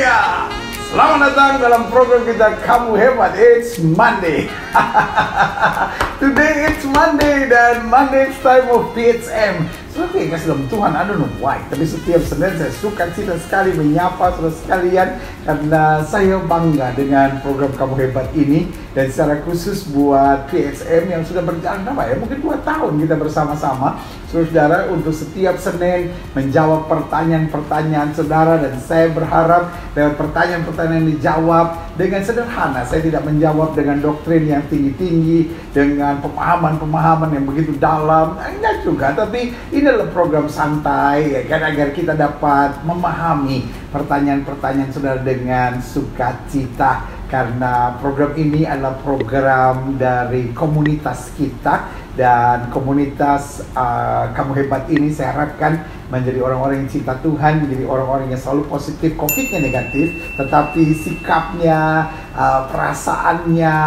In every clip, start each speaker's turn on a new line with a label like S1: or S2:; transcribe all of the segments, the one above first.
S1: Haleluya! Selamat datang dalam program kita Kamu Hebat. It's Monday. Today it's Monday dan Monday it's time of PHM. Seperti kasih dalam Tuhan, I don't know why, tapi setiap Senin saya suka cita sekali menyapa saudara sekalian karena saya bangga dengan program Kamu Hebat ini, dan secara khusus buat PHM yang sudah berjalan mungkin 2 tahun kita bersama-sama saudara, untuk setiap Senin menjawab pertanyaan-pertanyaan saudara, dan saya berharap lewat pertanyaan-pertanyaan yang dijawab dengan sederhana. Saya tidak menjawab dengan doktrin yang tinggi-tinggi, dengan pemahaman-pemahaman yang begitu dalam, enggak juga, tapi ini adalah program santai ya kan, agar kita dapat memahami pertanyaan-pertanyaan saudara dengan sukacita, karena program ini adalah program dari komunitas kita, dan komunitas Kamu Hebat ini saya harapkan menjadi orang-orang yang cinta Tuhan, menjadi orang-orang yang selalu positif. COVID-nya negatif, tetapi sikapnya, perasaannya,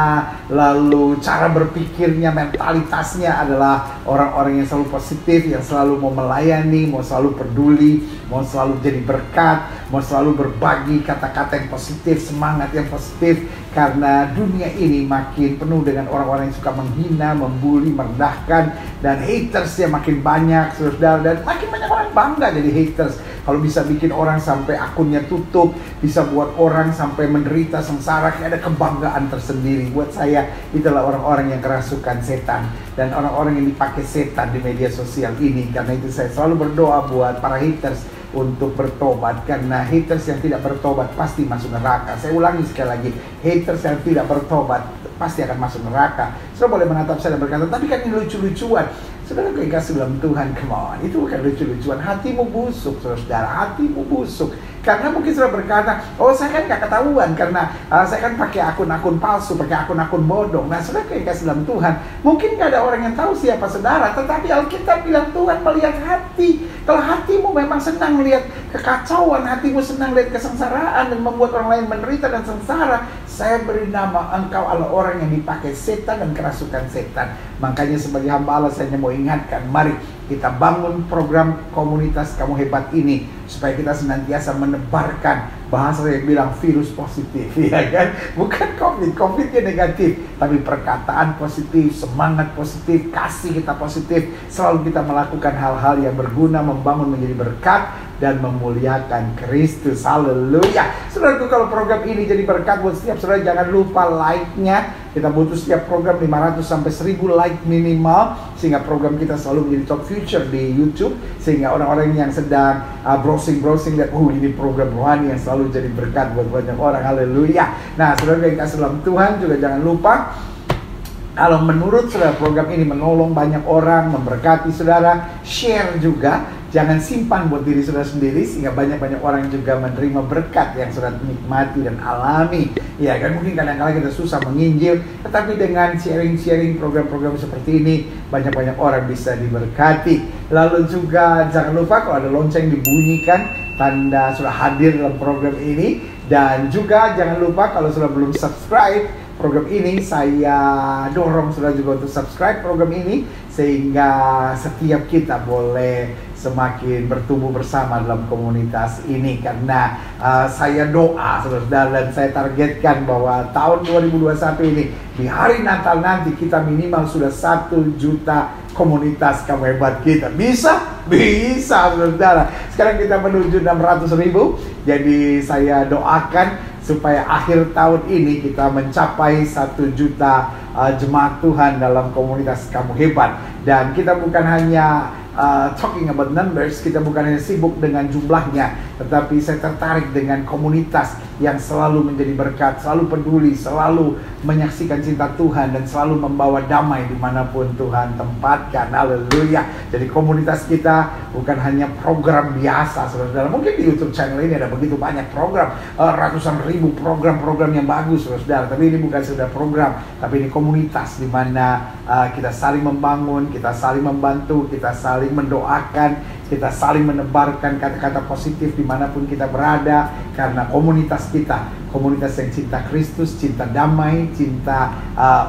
S1: lalu cara berpikirnya, mentalitasnya adalah orang-orang yang selalu positif, yang selalu mau melayani, mau selalu peduli, mau selalu jadi berkat, mau selalu berbagi kata-kata yang positif, semangat yang positif, karena dunia ini makin penuh dengan orang-orang yang suka menghina, membuli, merendahkan, dan hatersnya makin banyak saudara, dan makin banyak orang bangga jadi haters. Kalau bisa bikin orang sampai akunnya tutup, bisa buat orang sampai menderita sengsara, kayak ada kebanggaan tersendiri. Buat saya itulah orang-orang yang kerasukan setan dan orang-orang yang dipakai setan di media sosial ini. Karena itu saya selalu berdoa buat para haters untuk bertobat, karena haters yang tidak bertobat pasti masuk neraka. Saya ulangi sekali lagi, haters yang tidak bertobat pasti akan masuk neraka. Saudara boleh menatap saya dan berkata, tapi kan ini lucu-lucuan. Saudara kasih dalam Tuhan, come on, itu bukan lucu-lucuan. Hatimu busuk, saudara, hatimu busuk. Karena mungkin saudara berkata, oh saya kan gak ketahuan karena saya kan pakai akun-akun palsu, pakai akun-akun bodong. Nah saudara kasih dalam Tuhan, mungkin gak ada orang yang tahu siapa saudara, tetapi Alkitab bilang Tuhan melihat hati. Kalau hatimu memang senang melihat kekacauan, hatimu senang melihat kesengsaraan dan membuat orang lain menderita dan sengsara, saya beri nama engkau adalah orang yang dipakai setan dan kerasukan setan. Makanya sebagai hamba Allah saya mau ingatkan, mari kita bangun program komunitas Kamu Hebat ini supaya kita senantiasa menebarkan bahasa yang bilang virus positif, ya kan? Bukan COVID-nya negatif, tapi perkataan positif, semangat positif, kasih kita positif, selalu kita melakukan hal-hal yang berguna, membangun menjadi berkat dan memuliakan Kristus. Haleluya. Saudaraku, kalau program ini jadi berkat buat setiap saudara, jangan lupa like-nya. Kita butuh setiap program 500 sampai 1000 like minimal, sehingga program kita selalu menjadi top feature di YouTube, sehingga orang-orang yang sedang browsing lihat, ini program rohani yang selalu jadi berkat buat banyak orang. Haleluya. Nah, saudara yang kasih dalam Tuhan, juga jangan lupa, kalau menurut saudara program ini menolong banyak orang, memberkati saudara, share juga. Jangan simpan buat diri saudara sendiri, sehingga banyak-banyak orang juga menerima berkat yang saudara nikmati dan alami. Ya kan, mungkin kadang-kadang kita susah menginjil, tetapi dengan sharing-sharing program-program seperti ini, banyak-banyak orang bisa diberkati. Lalu juga jangan lupa kalau ada lonceng dibunyikan, tanda sudah hadir dalam program ini. Dan juga jangan lupa kalau sudah belum subscribe program ini, saya dorong saudara juga untuk subscribe program ini, sehingga setiap kita boleh semakin bertumbuh bersama dalam komunitas ini. Karena saya doa saudara, dan saya targetkan bahwa tahun 2021 ini, di hari Natal nanti, kita minimal sudah 1 juta komunitas Kamu Hebat kita. Bisa? Bisa saudara. Sekarang kita menuju 600.000. Jadi saya doakan supaya akhir tahun ini kita mencapai 1 juta jemaat Tuhan dalam komunitas Kamu Hebat. Dan kita bukan hanya talking about numbers, kita bukan hanya sibuk dengan jumlahnya, tetapi saya tertarik dengan komunitas yang selalu menjadi berkat, selalu peduli, selalu menyaksikan cinta Tuhan, dan selalu membawa damai dimanapun Tuhan tempatkan. Haleluya. Jadi komunitas kita bukan hanya program biasa saudara. Mungkin di YouTube channel ini ada begitu banyak program, ratusan ribu program-program yang bagus saudara, tapi ini bukan sekedar program, tapi ini komunitas di mana kita saling membangun, kita saling membantu, kita saling mendoakan, kita saling menebarkan kata-kata positif dimanapun kita berada. Karena komunitas kita, komunitas yang cinta Kristus, cinta damai, cinta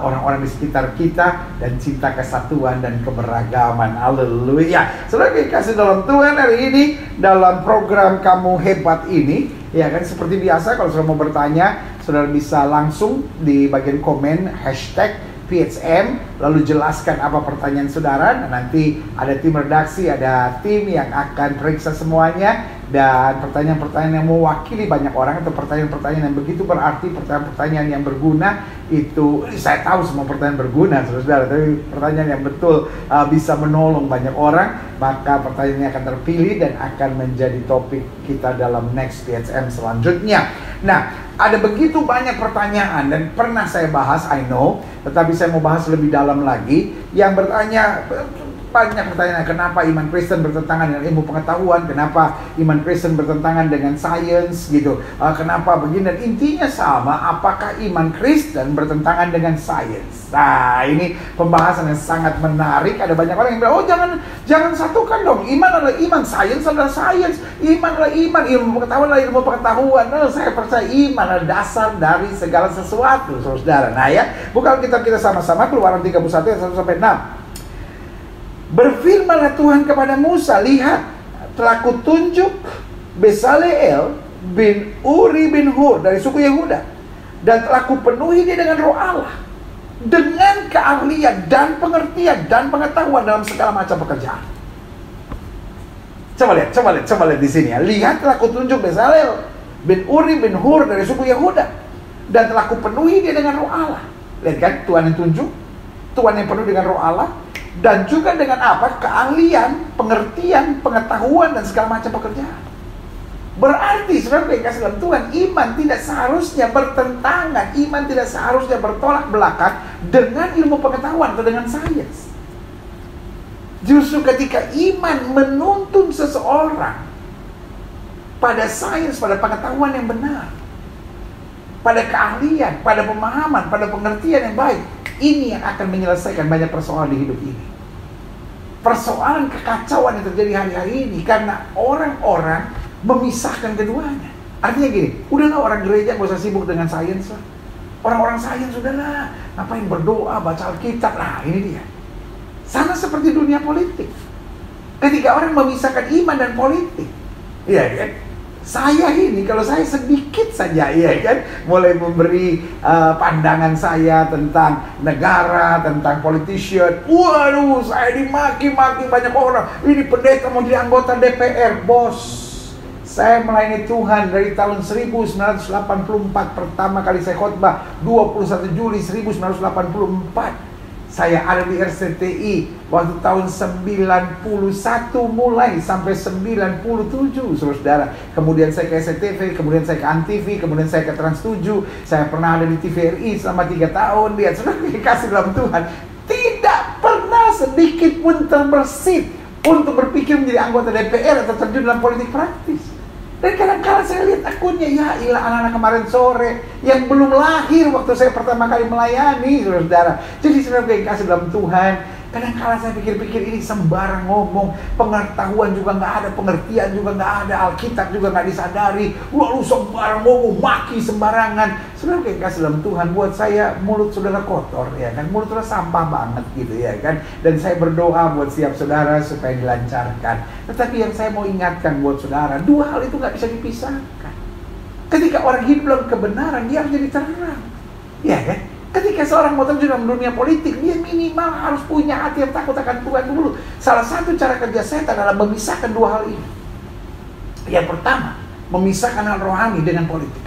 S1: orang-orang di sekitar kita, dan cinta kesatuan dan keberagaman. Haleluya. Saudara kasih dalam Tuhan, hari ini dalam program Kamu Hebat ini, Ya kan, seperti biasa kalau saudara mau bertanya, saudara bisa langsung di bagian komen hashtag PHM, lalu jelaskan apa pertanyaan saudara. Dan nanti ada tim redaksi, ada tim yang akan periksa semuanya. Dan pertanyaan-pertanyaan yang mewakili banyak orang, atau pertanyaan-pertanyaan yang begitu berarti, pertanyaan-pertanyaan yang berguna, itu saya tahu semua pertanyaan berguna saudara, tapi pertanyaan yang betul bisa menolong banyak orang, maka pertanyaannya akan terpilih dan akan menjadi topik kita dalam next PHM selanjutnya. Nah, ada begitu banyak pertanyaan dan pernah saya bahas, I know, tetapi saya mau bahas lebih dalam lagi. Yang bertanya, banyak pertanyaan, kenapa iman Kristen bertentangan dengan ilmu pengetahuan, kenapa iman Kristen bertentangan dengan sains gitu, kenapa begini, dan intinya sama, apakah iman Kristen bertentangan dengan sains. Nah, ini pembahasan yang sangat menarik. Ada banyak orang yang bilang, oh jangan satukan dong, iman adalah iman, sains adalah sains, iman adalah iman, ilmu pengetahuan adalah ilmu pengetahuan. Nah, saya percaya iman adalah dasar dari segala sesuatu, saudara. Nah ya, buka kitab kita sama-sama, Keluaran 31 ayat 1-6. Berfirmanlah Tuhan kepada Musa, lihat, telah kutunjuk Bezaleel bin Uri bin Hur dari suku Yehuda, dan telah kupenuhi dia dengan roh Allah, dengan keahlian dan pengertian dan pengetahuan dalam segala macam pekerjaan. Coba lihat di sini ya. Lihat, telah kutunjuk Bezaleel bin Uri bin Hur dari suku Yehuda, dan telah kupenuhi dia dengan roh Allah. Lihat kan, Tuhan yang tunjuk, Tuhan yang penuh dengan roh Allah, dan juga dengan apa? Keahlian, pengertian, pengetahuan, dan segala macam pekerjaan. Berarti, saudara yang kasih dalam Tuhan, iman tidak seharusnya bertentangan, iman tidak seharusnya bertolak belakang dengan ilmu pengetahuan atau dengan sains. Justru ketika iman menuntun seseorang pada sains, pada pengetahuan yang benar, pada keahlian, pada pemahaman, pada pengertian yang baik, ini yang akan menyelesaikan banyak persoalan di hidup ini. Persoalan kekacauan yang terjadi hari-hari ini karena orang-orang memisahkan keduanya. Artinya gini, udahlah orang gereja gak usah sibuk dengan sains lah. Orang-orang sains sudahlah, ngapain berdoa, baca Alkitab. Nah, ini dia. Sama seperti dunia politik. Ketika orang memisahkan iman dan politik, iya kan? Saya ini, kalau saya sedikit saja, ya kan, mulai memberi pandangan saya tentang negara, tentang politician. Waduh, saya dimaki-maki banyak orang. Ini pendeta mau jadi anggota DPR, bos. Saya melayani Tuhan dari tahun 1984, pertama kali saya khotbah 21 Juli 1984. Saya ada di RCTI waktu tahun 91 mulai sampai 97, saudara. Kemudian saya ke SCTV, kemudian saya ke ANTV, kemudian saya ke Trans 7. Saya pernah ada di TVRI selama 3 tahun. Lihat, saudara, kasih dalam Tuhan. Tidak pernah sedikit pun terbersit untuk berpikir menjadi anggota DPR atau terjun dalam politik praktis. Dan kadang-kadang saya lihat akunnya, ya ilah, anak-anak kemarin sore yang belum lahir waktu saya pertama kali melayani, saudara. Jadi saudara yang kasih dalam Tuhan, kadang-kadang saya pikir-pikir ini sembarang ngomong, pengetahuan juga nggak ada, pengertian juga nggak ada, Alkitab juga nggak disadari, lalu sembarang ngomong, maki sembarangan. Saudara yang kasih dalam Tuhan, buat saya mulut saudara kotor, ya kan, mulut saudara sampah banget gitu, ya kan. Dan saya berdoa buat setiap saudara supaya dilancarkan. Tetapi yang saya mau ingatkan buat saudara, dua hal itu nggak bisa dipisahkan. Ketika orang hidup dalam kebenaran, dia harus jadi terang, ya kan. Ketika seorang mau terjun dalam dunia politik, dia minimal harus punya hati yang takut akan Tuhan dulu. Salah satu cara kerja setan adalah memisahkan dua hal ini. Yang pertama, memisahkan hal rohani dengan politik.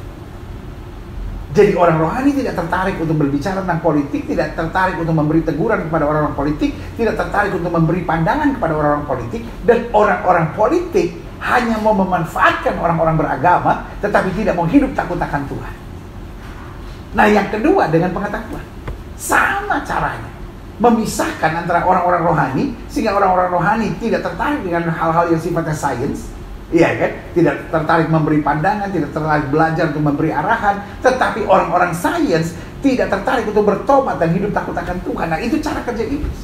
S1: Jadi orang rohani tidak tertarik untuk berbicara tentang politik, tidak tertarik untuk memberi teguran kepada orang-orang politik, tidak tertarik untuk memberi pandangan kepada orang-orang politik, dan orang-orang politik hanya mau memanfaatkan orang-orang beragama, tetapi tidak mau hidup takut akan Tuhan. Nah, yang kedua dengan pengetahuan, sama caranya, memisahkan antara orang-orang rohani, sehingga orang-orang rohani tidak tertarik dengan hal-hal yang sifatnya sains, iya kan? Tidak tertarik memberi pandangan, tidak tertarik belajar untuk memberi arahan, tetapi orang-orang sains tidak tertarik untuk bertobat dan hidup takut akan Tuhan. Nah, itu cara kerja iblis.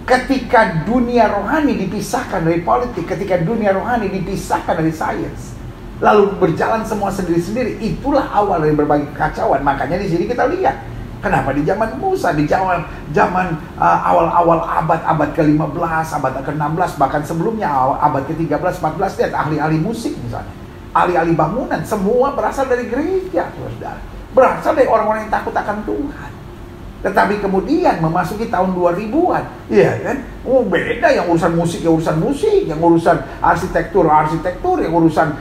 S1: Ketika dunia rohani dipisahkan dari politik, ketika dunia rohani dipisahkan dari sains, lalu berjalan semua sendiri-sendiri, itulah awal dari berbagai kekacauan. Makanya di sini kita lihat, kenapa di zaman Musa, di zaman awal-awal abad ke-15, abad ke-16, bahkan sebelumnya abad ke-13, 14, lihat ahli-ahli musik misalnya. ahli-ahli bangunan, semua berasal dari gereja, saudara. Berasal dari orang-orang yang takut akan Tuhan. Tetapi kemudian memasuki tahun 2000-an, iya kan? Oh, beda, yang urusan musik, yang urusan musik, yang urusan arsitektur, yang urusan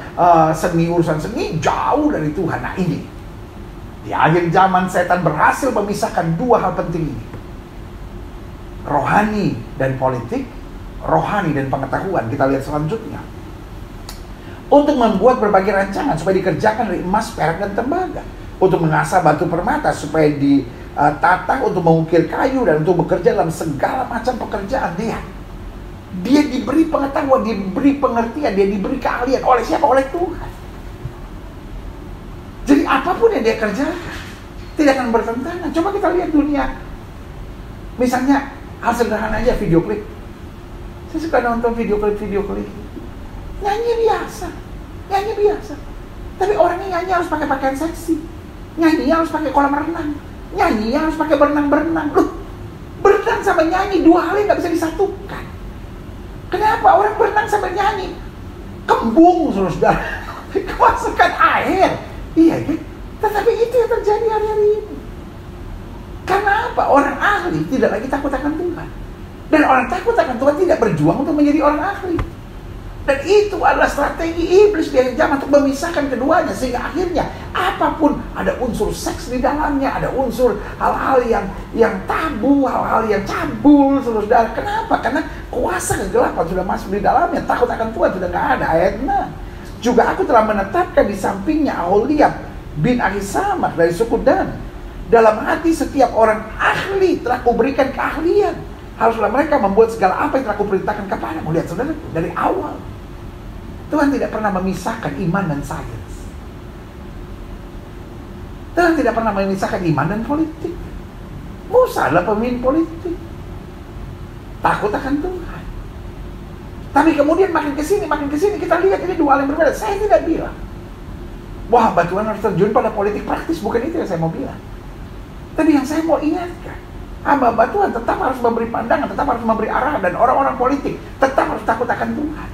S1: seni, jauh dari Tuhan. Nah ini, di akhir zaman setan berhasil memisahkan dua hal penting ini. Rohani dan politik, rohani dan pengetahuan. Kita lihat selanjutnya. Untuk membuat berbagai rancangan supaya dikerjakan dari emas, perak, dan tembaga. Untuk mengasah batu permata supaya ditata untuk mengukir kayu dan untuk bekerja dalam segala macam pekerjaan. Dia diberi pengetahuan, diberi pengertian, dia diberi keahlian. Oleh siapa? Oleh Tuhan. Jadi apapun yang dia kerjakan tidak akan bertentangan. Coba kita lihat dunia. Misalnya hal sederhana aja, video klip. Saya suka nonton video klip. Nyanyi biasa. Tapi orangnya nyanyi harus pakai pakaian seksi. Nyanyi harus pakai kolam renang. Nyanyi harus pakai berenang. Loh, berenang sama nyanyi dua hal yang gak bisa disatukan. Kenapa orang berenang sambil nyanyi? Kembung, saudara. Kemasukan air. Iya kan? Tetapi itu yang terjadi hari-hari ini. Karena apa? Orang ahli tidak lagi takut akan Tuhan. Dan orang takut akan Tuhan tidak berjuang untuk menjadi orang ahli. Dan itu adalah strategi iblis di akhir zaman untuk memisahkan keduanya. Sehingga akhirnya apapun ada unsur seks di dalamnya, ada unsur hal-hal yang tabu, hal-hal yang cabul, saudara. Kenapa? Karena kuasa kegelapan sudah masuk di dalamnya. Takut akan Tuhan sudah nggak ada. Ayat 6. Juga aku telah menetapkan di sampingnya Aholiab bin Ahisamach dari suku Dan. Dalam hati setiap orang ahli telah kuberikan keahlian. Haruslah mereka membuat segala apa yang telah kuperintahkan kepadamu. Lihat saudara, dari awal Tuhan tidak pernah memisahkan iman dan sains. Tuhan tidak pernah memisahkan iman dan politik. Musa adalah pemimpin politik, takut akan Tuhan. Tapi kemudian makin kesini kita lihat ini dua hal yang berbeda. Saya tidak bilang wah, Tuhan harus terjun pada politik praktis. Bukan itu yang saya mau bilang. Tapi yang saya mau ingatkan, hamba Tuhan tetap harus memberi pandangan, tetap harus memberi arahan. Dan orang-orang politik tetap harus takut akan Tuhan.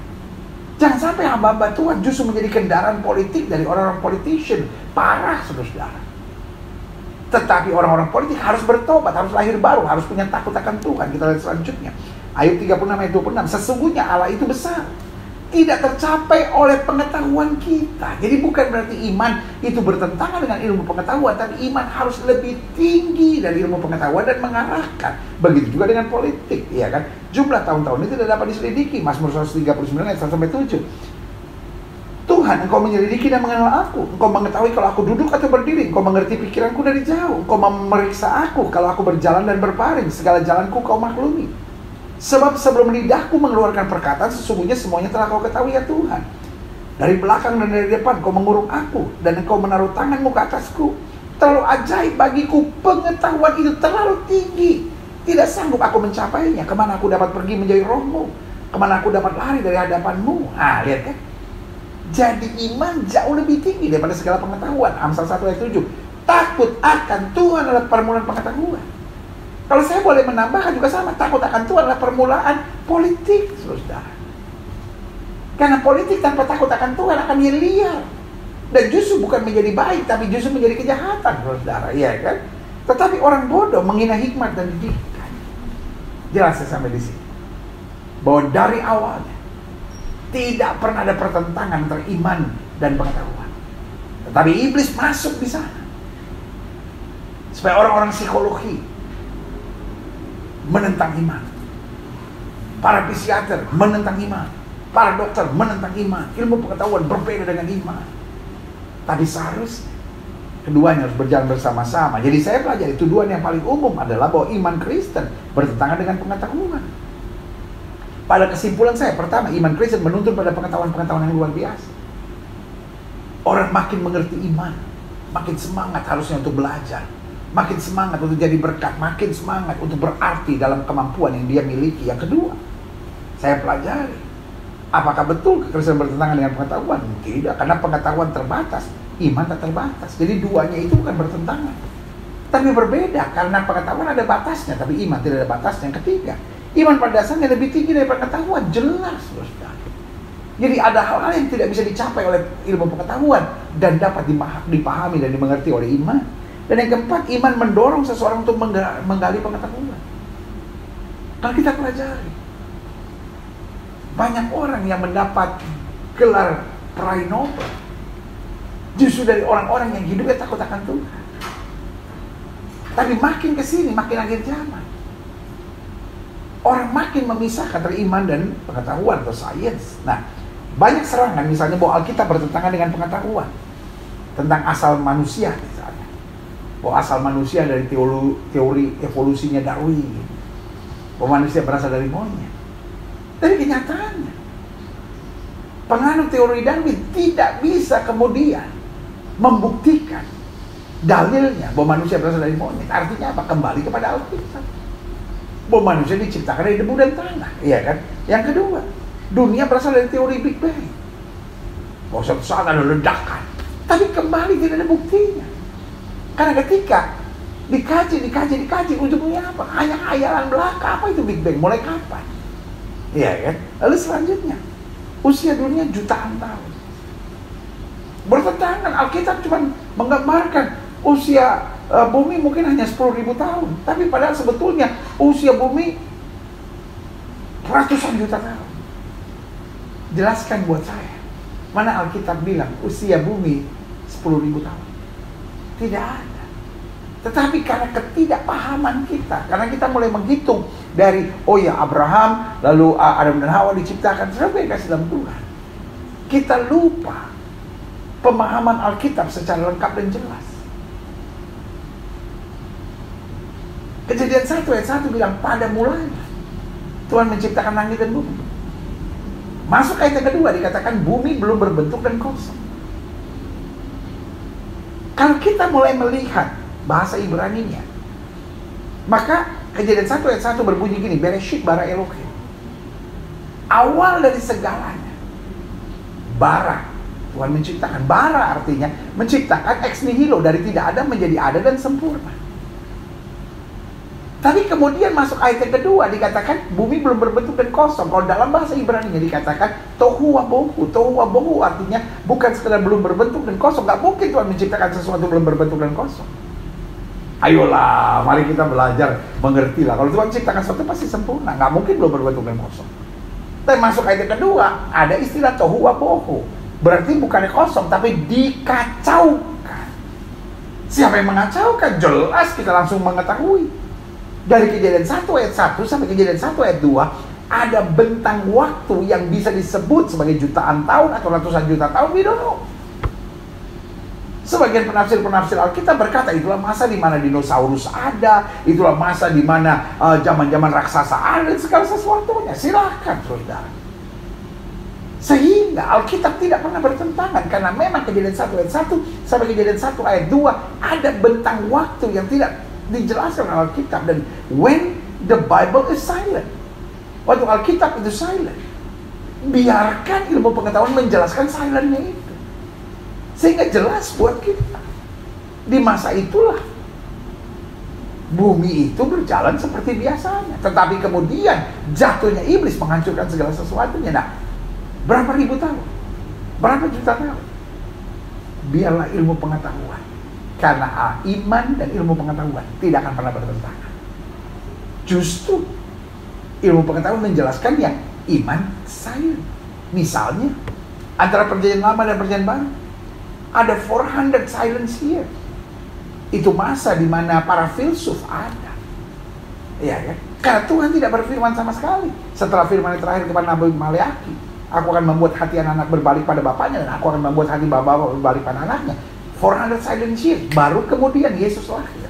S1: Jangan sampai hamba Tuhan justru menjadi kendaraan politik dari orang-orang politician. Parah, saudara. Tetapi orang-orang politik harus bertobat, harus lahir baru, harus punya takut akan Tuhan. Kita lihat selanjutnya. Ayat 36 ayat 26. Sesungguhnya Allah itu besar, tidak tercapai oleh pengetahuan kita. Jadi bukan berarti iman itu bertentangan dengan ilmu pengetahuan, tapi iman harus lebih tinggi dari ilmu pengetahuan dan mengarahkan. Begitu juga dengan politik, ya kan? Jumlah tahun-tahun itu tidak dapat diselidiki. Mazmur 139 ayat 1-7. Tuhan, engkau menyelidiki dan mengenal aku. Engkau mengetahui kalau aku duduk atau berdiri. Engkau mengerti pikiranku dari jauh. Engkau memeriksa aku kalau aku berjalan dan berbaring. Segala jalanku kau maklumi. Sebab sebelum lidahku mengeluarkan perkataan, sesungguhnya semuanya telah kau ketahui ya Tuhan. Dari belakang dan dari depan kau mengurung aku, dan engkau menaruh tanganmu ke atasku. Terlalu ajaib bagiku, pengetahuan itu terlalu tinggi. Tidak sanggup aku mencapainya. Kemana aku dapat pergi menjauhi rohmu? Kemana aku dapat lari dari hadapanmu? Lihat kan? Jadi iman jauh lebih tinggi daripada segala pengetahuan. Amsal 1 ayat 7. Takut akan Tuhan adalah permulaan pengetahuan. Kalau saya boleh menambahkan juga sama, takut akan Tuhan adalah permulaan politik, saudara. Karena politik tanpa takut akan Tuhan akan jadi liar. Dan justru bukan menjadi baik, tapi justru menjadi kejahatan, saudara. Iya kan? Tetapi orang bodoh menghina hikmat dan didikan. Jelas saya sampai di sini. Bahwa dari awalnya tidak pernah ada pertentangan antara iman dan pengetahuan. Tetapi iblis masuk di sana. Supaya orang-orang psikologi menentang iman. Para psikiater menentang iman. Para dokter menentang iman. Ilmu pengetahuan berbeda dengan iman. Tapi seharusnya keduanya harus berjalan bersama-sama. Jadi saya pelajari tuduhan yang paling umum adalah bahwa iman Kristen bertentangan dengan pengetahuan. Pada kesimpulan saya, pertama, iman Kristen menuntun pada pengetahuan-pengetahuan yang luar biasa. Orang makin mengerti iman, makin semangat harusnya untuk belajar, makin semangat untuk jadi berkat, makin semangat untuk berarti dalam kemampuan yang dia miliki. Yang kedua, saya pelajari, apakah betul kekristenan bertentangan dengan pengetahuan? Tidak, karena pengetahuan terbatas, iman tak terbatas. Jadi duanya itu bukan bertentangan, tapi berbeda. Karena pengetahuan ada batasnya, tapi iman tidak ada batasnya. Yang ketiga, iman pada dasarnya lebih tinggi dari pengetahuan, jelas, saudara. Jadi ada hal-hal yang tidak bisa dicapai oleh ilmu pengetahuan dan dapat dipahami dan dimengerti oleh iman. Dan yang keempat, iman mendorong seseorang untuk menggali pengetahuan. Kalau kita pelajari, banyak orang yang mendapat gelar peraih Nobel justru dari orang-orang yang hidupnya takut akan Tuhan. Tapi makin kesini, makin akhir zaman, orang makin memisahkan antara iman dan pengetahuan atau sains. Nah, banyak serangan misalnya bahwa Alkitab bertentangan dengan pengetahuan tentang asal manusia misalnya. Bahwa asal manusia dari teori evolusinya Darwin. Bahwa manusia berasal dari monyet. Dari kenyataannya, penganut teori Darwin tidak bisa kemudian membuktikan dalilnya bahwa manusia berasal dari monyet. Artinya apa? Kembali kepada Alkitab. Bahwa manusia diciptakan dari debu dan tanah, iya kan? Yang kedua, dunia berasal dari teori Big Bang. Bahwa suatu saat ada ledakan. Tapi kembali tidak ada buktinya. Karena ketika dikaji, ujungnya apa? Hanya khayalan belaka. Apa itu Big Bang? Mulai kapan? Iya kan? Lalu selanjutnya, usia dunia jutaan tahun. Bertentangan, Alkitab cuma menggambarkan usia bumi mungkin hanya 10.000 tahun. Tapi padahal sebetulnya usia bumi ratusan juta tahun. Jelaskan buat saya, mana Alkitab bilang usia bumi 10.000 tahun? Tidak ada. Tetapi karena ketidakpahaman kita, karena kita mulai menghitung dari, oh ya Abraham, lalu Adam dan Hawa diciptakan sampai kasih dalam Tuhan, kita lupa pemahaman Alkitab secara lengkap dan jelas. Kejadian 1 ayat 1 bilang, pada mulanya Tuhan menciptakan langit dan bumi. Masuk ayat yang kedua dikatakan bumi belum berbentuk dan kosong. Kalau kita mulai melihat bahasa Ibraninya, maka Kejadian 1 ayat 1 berbunyi gini, Bereshit bara Elohim. Awal dari segalanya, bara. Tuhan menciptakan. Bara artinya menciptakan ex nihilo, dari tidak ada menjadi ada dan sempurna. Tapi kemudian masuk ayat yang kedua dikatakan bumi belum berbentuk dan kosong. Kalau dalam bahasa Ibrani dikatakan tohu wabohu. Tohu wabohu artinya bukan sekedar belum berbentuk dan kosong. Gak mungkin Tuhan menciptakan sesuatu belum berbentuk dan kosong. Ayolah, mari kita belajar mengertilah. Kalau Tuhan ciptakan sesuatu pasti sempurna. Gak mungkin belum berbentuk dan kosong. Tapi masuk ayat yang kedua ada istilah tohu wabohu. Berarti bukannya kosong tapi dikacaukan. Siapa yang mengacaukan? Jelas kita langsung mengetahui. Dari Kejadian 1 ayat 1 sampai Kejadian 1 ayat 2 ada bentang waktu yang bisa disebut sebagai jutaan tahun atau ratusan juta tahun, we don't know. Sebagian penafsir Alkitab berkata itulah masa di mana dinosaurus ada, itulah masa di mana zaman-zaman raksasa ada, dan segala sesuatunya. Silakan saudara. Sehingga Alkitab tidak pernah bertentangan, karena memang Kejadian 1 ayat 1 sampai Kejadian 1 ayat 2 ada bentang waktu yang tidak dijelaskan oleh Alkitab. Dan when the Bible is silent, waktu Alkitab itu silent, biarkan ilmu pengetahuan menjelaskan silentnya itu, sehingga jelas buat kita. Di masa itulah bumi itu berjalan seperti biasanya, tetapi kemudian jatuhnya iblis menghancurkan segala sesuatunya. Nah, berapa ribu tahun, berapa juta tahun, biarlah ilmu pengetahuan. Karena iman dan ilmu pengetahuan tidak akan pernah bertentangan. Justru ilmu pengetahuan menjelaskan yang iman silent. Misalnya antara perjanjian lama dan perjanjian baru ada 400 silence year. Itu masa di mana para filsuf ada. Iya kan? Karena Tuhan tidak berfirman sama sekali. Setelah firman terakhir kepada Nabi Maleaki, aku akan membuat hati anak-anak berbalik pada bapaknya, dan aku akan membuat hati bapak berbalik pada anaknya. 400 silent years, baru kemudian Yesus lahir.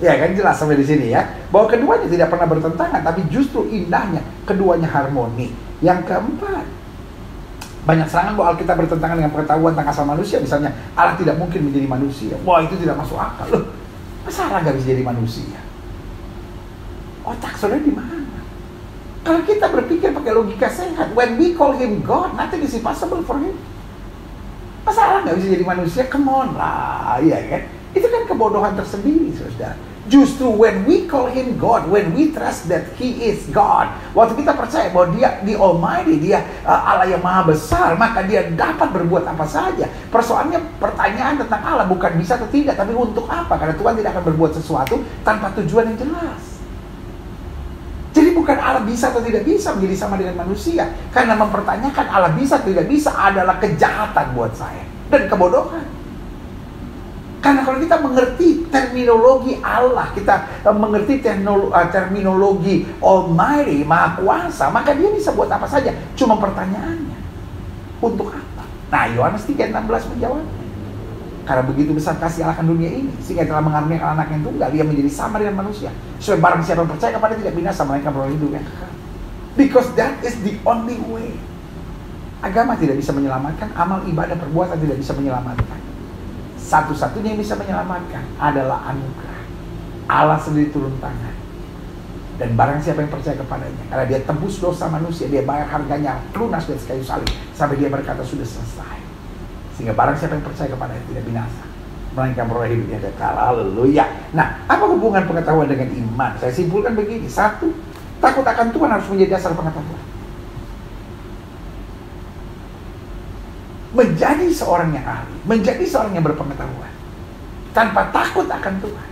S1: Ya kan, jelas sampai di sini ya, bahwa keduanya tidak pernah bertentangan, tapi justru indahnya keduanya harmoni. Yang keempat, banyak serangan bahwa Alkitab bertentangan dengan pengetahuan tentang asal manusia. Misalnya, Allah tidak mungkin menjadi manusia. Wah, itu tidak masuk akal. Loh, masa Allah gak bisa jadi manusia? Otak saudara di mana? Kalau kita berpikir pakai logika sehat, when we call him God, nothing is impossible for him. Masa Allah nggak bisa jadi manusia? Come on lah, iya kan? Itu kan kebodohan tersendiri, saudara. Justru when we call him God, when we trust that he is God, waktu kita percaya bahwa dia di Almighty, dia Allah yang maha besar, maka dia dapat berbuat apa saja. Persoalannya, pertanyaan tentang Allah bukan bisa atau tidak, tapi untuk apa? Karena Tuhan tidak akan berbuat sesuatu tanpa tujuan yang jelas. Jadi bukan Allah bisa atau tidak bisa menjadi sama dengan manusia. Karena mempertanyakan Allah bisa atau tidak bisa adalah kejahatan buat saya dan kebodohan. Karena kalau kita mengerti terminologi Allah, kita mengerti terminologi Almighty, Maha Kuasa, maka dia bisa buat apa saja. Cuma pertanyaannya, untuk apa? Nah, Yohanes 3:16 menjawabnya. Karena begitu besar kasih Allah akan dunia ini, sehingga telah mengaruniakan anak yang tunggal, dia menjadi sama dengan manusia. Supaya barang siapa yang percaya kepada tidak binasa, melainkan beroleh hidup yang kekal. Because that is the only way. Agama tidak bisa menyelamatkan, amal ibadah perbuatan tidak bisa menyelamatkan. Satu-satunya yang bisa menyelamatkan adalah anugerah. Allah sendiri turun tangan. Dan barang siapa yang percaya kepadanya, karena dia tebus dosa manusia, dia bayar harganya lunas dari kayu salib, sampai dia berkata sudah selesai. Sehingga barang siapa yang percaya kepadanya tidak binasa, melainkan beroleh hidup yang kekal. Haleluya. Nah, apa hubungan pengetahuan dengan iman? Saya simpulkan begini. Satu, takut akan Tuhan harus menjadi dasar pengetahuan. Menjadi seorang yang ahli, menjadi seorang yang berpengetahuan tanpa takut akan Tuhan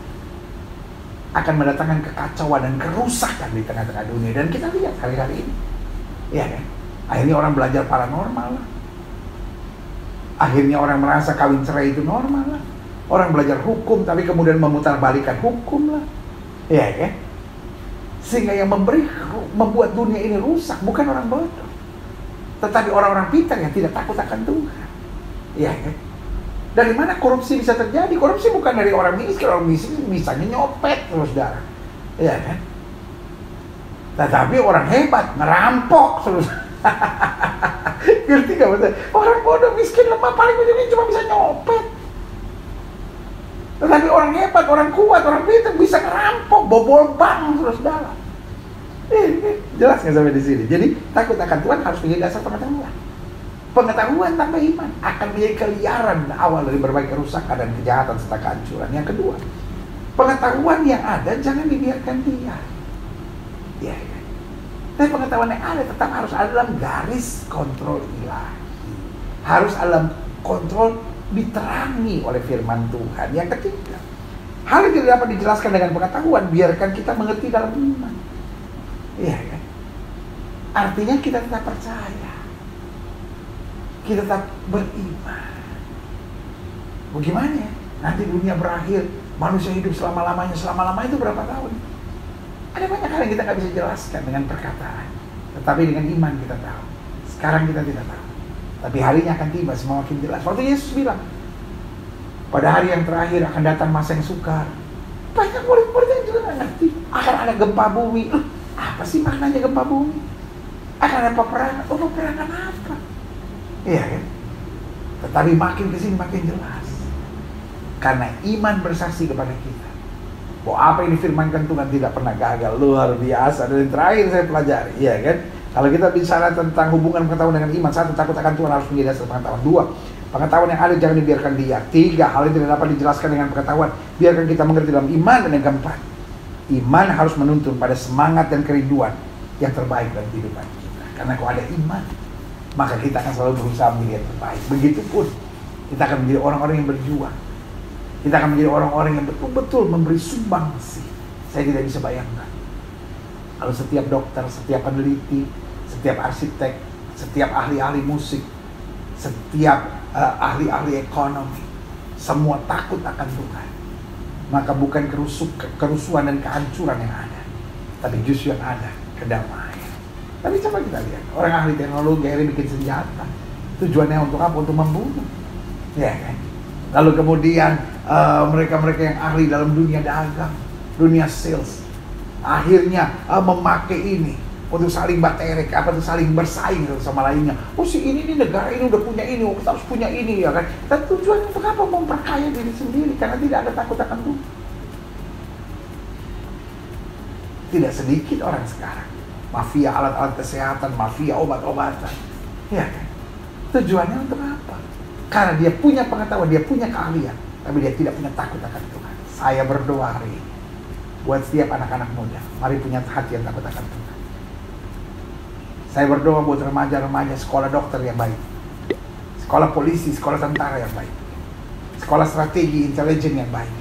S1: akan mendatangkan kekacauan dan kerusakan di tengah-tengah dunia. Dan kita lihat hari-hari ini, ya kan? Akhirnya orang belajar paranormal lah. Akhirnya orang merasa kawin cerai itu normal lah. Orang belajar hukum tapi kemudian memutarbalikkan hukum lah, ya kan? Sehingga yang membuat dunia ini rusak bukan orang bodoh, tetapi orang-orang pintar yang tidak takut akan Tuhan. Ya kan? Dari mana korupsi bisa terjadi? Korupsi bukan dari orang miskin. Orang miskin misalnya nyopet, saudara. Ya kan? Tetapi orang hebat ngerampok, saudara. Ngerti gak betul? Orang bodoh, miskin, lemah, paling ujungnya cuma bisa nyopet. Tetapi orang hebat, orang kuat, orang pintar bisa ngerampok, bobol bank, saudara. Jelas nggak sampai di sini? Jadi takut akan Tuhan harus menjadi dasar pengetahuan. Pengetahuan tanpa iman akan menjadi keliaran awal dari berbagai kerusakan dan kejahatan serta kehancuran. Yang kedua, pengetahuan yang ada jangan dibiarkan diam. Ya, ya. Tapi pengetahuan yang ada tetap harus ada dalam garis kontrol ilahi. Harus dalam kontrol diterangi oleh firman Tuhan. Yang ketiga, hal yang tidak dapat dijelaskan dengan pengetahuan, biarkan kita mengerti dalam iman. Iya kan? Artinya kita tetap percaya, kita tetap beriman. Bagaimana ya? Nanti dunia berakhir, manusia hidup selama-lamanya. Selama-lamanya itu berapa tahun? Ada banyak hal yang kita nggak bisa jelaskan dengan perkataan, tetapi dengan iman kita tahu. Sekarang kita tidak tahu, tapi harinya akan tiba, semua makin jelas. Waktu Yesus bilang, pada hari yang terakhir akan datang masa yang sukar. Banyak murid-murid yang juga nggak ngerti. Akan ada gempa bumi. Apa sih maknanya gempa bumi? Akan ada peperangan. Oh, peperangan apa? Iya kan? Tetapi makin kesini makin jelas. Karena iman bersaksi kepada kita bahwa apa yang difirmankan Tuhan tidak pernah gagal. Luar biasa. Dan yang terakhir saya pelajari, iya kan? Kalau kita bicara tentang hubungan pengetahuan dengan iman, satu, takut akan Tuhan harus menjadi dasar pengetahuan. Dua, pengetahuan yang ada jangan dibiarkan dia. Tiga, hal yang tidak dapat dijelaskan dengan pengetahuan, biarkan kita mengerti dalam iman. Dan yang keempat, iman harus menuntun pada semangat dan kerinduan yang terbaik dalam kehidupan kita. Karena kalau ada iman, maka kita akan selalu berusaha menjadi yang terbaik. Begitupun kita akan menjadi orang-orang yang berjuang. Kita akan menjadi orang-orang yang betul-betul memberi sumbangsi. Saya tidak bisa bayangkan kalau setiap dokter, setiap peneliti, setiap arsitek, setiap ahli-ahli musik, setiap ahli-ahli ekonomi, semua takut akan Tuhan, maka bukan kerusuhan dan kehancuran yang ada, tapi justru yang ada kedamaian. Tapi coba kita lihat, orang ahli teknologi akhirnya bikin senjata. Tujuannya untuk apa? Untuk membunuh. Ya kan? Lalu kemudian mereka-mereka yang ahli dalam dunia dagang, dunia sales, akhirnya memakai ini untuk saling baterek, untuk saling bersaing satu sama lainnya. Oh, si ini nih, negara ini udah punya ini, kita harus punya ini, ya kan? Dan tujuan untuk apa? Memperkaya diri sendiri, karena tidak ada takut akan Tuhan. Tidak sedikit orang sekarang mafia alat-alat kesehatan, mafia obat-obatan, ya kan? Tujuannya untuk apa? Karena dia punya pengetahuan, dia punya keahlian, tapi dia tidak punya takut akan Tuhan. Saya berdoa hari ini, buat setiap anak-anak muda. Mari punya hati yang takut akan Tuhan. Saya berdoa buat remaja-remaja sekolah dokter yang baik, sekolah polisi, sekolah tentara yang baik, sekolah strategi intelijen yang baik,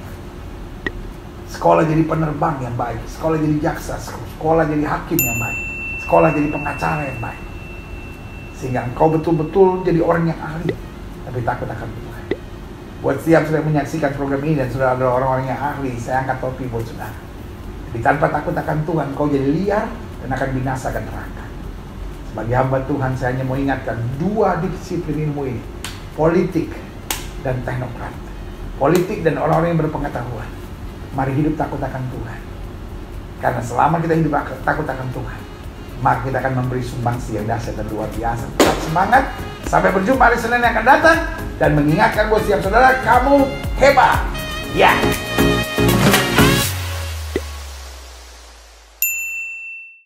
S1: sekolah jadi penerbang yang baik, sekolah jadi jaksa, sekolah jadi hakim yang baik, sekolah jadi pengacara yang baik. Sehingga engkau betul-betul jadi orang yang ahli, tapi takut akan Tuhan. Buat setiap sudah menyaksikan program ini dan sudah ada orang-orang yang ahli, saya angkat topi buat saudara. Jadi tanpa takut akan Tuhan, kau jadi liar dan akan binasa ke neraka. Sebagai hamba Tuhan, saya hanya mau ingatkan dua disiplin ilmu ini, politik dan teknokrat. Politik dan orang-orang yang berpengetahuan. Mari hidup takut akan Tuhan. Karena selama kita hidup takut akan Tuhan, maka kita akan memberi sumbangsi yang dahsyat dan luar biasa. Tetap semangat. Sampai berjumpa hari Senin yang akan datang. Dan mengingatkan buat setiap saudara, kamu hebat. Ya.